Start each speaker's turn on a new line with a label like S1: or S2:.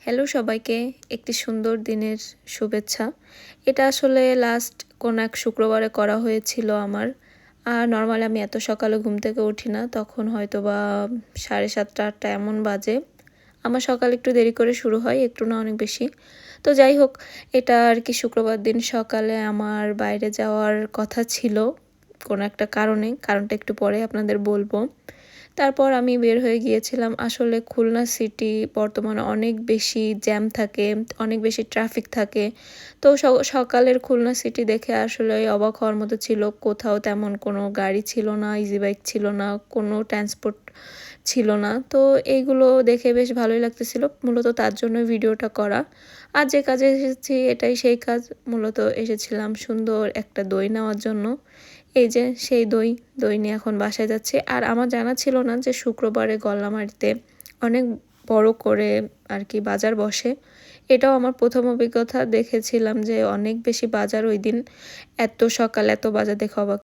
S1: Hello সবাইকে, একটি সুন্দর দিনের শুভেচ্ছা। এটা আসলে লাস্ট কোনো এক শুক্রবারে করা হয়েছিল আমার। আর নরমালি আমি এত সকালে ঘুম থেকে উঠি না, তখন হয়তোবা 7:30-8টা এমন বাজে। আমার সকাল একটু দেরি করে শুরু হয়, একটু না অনেক বেশি। তো যাই হোক, এটা আর কি শুক্রবার দিন সকালে আমার বাইরে যাওয়ার কথা ছিল কোনো একটা কারণে। কারণটা একটু পরে আপনাদের বলবো। তারপর আমি বের হয়ে গিয়েছিলাম। আসলে খুলনা সিটি বর্তমানে অনেক বেশি জ্যাম থাকে, অনেক বেশি ট্রাফিক থাকে। তো সকালের খুলনা সিটি দেখে আসলে অবাক হওয়ার মতো ছিল। কোথাও তেমন কোনো গাড়ি ছিল না, ইজি বাইক ছিল না, কোনো ট্রান্সপোর্ট ছিল না। তো এইগুলো দেখে বেশ ভালোই লাগতেছিল। মূলত তার জন্য ভিডিওটা করা। আর যে কাজে এসেছি এটাই সেই কাজ। মূলত এসেছিলাম সুন্দর একটা দই নেওয়ার জন্য। এই যে সেই দই নিয়ে এখন বাসায় যাচ্ছি। আর আমার জানা ছিল না যে শুক্রবারে গল্লামারীতে অনেক বড় করে আর কি বাজার বসে। এটাও আমার প্রথম অভিজ্ঞতা। দেখেছিলাম যে অনেক বেশি বাজার ওই দিন। এত সকালে এত বাজার দেখে অবাক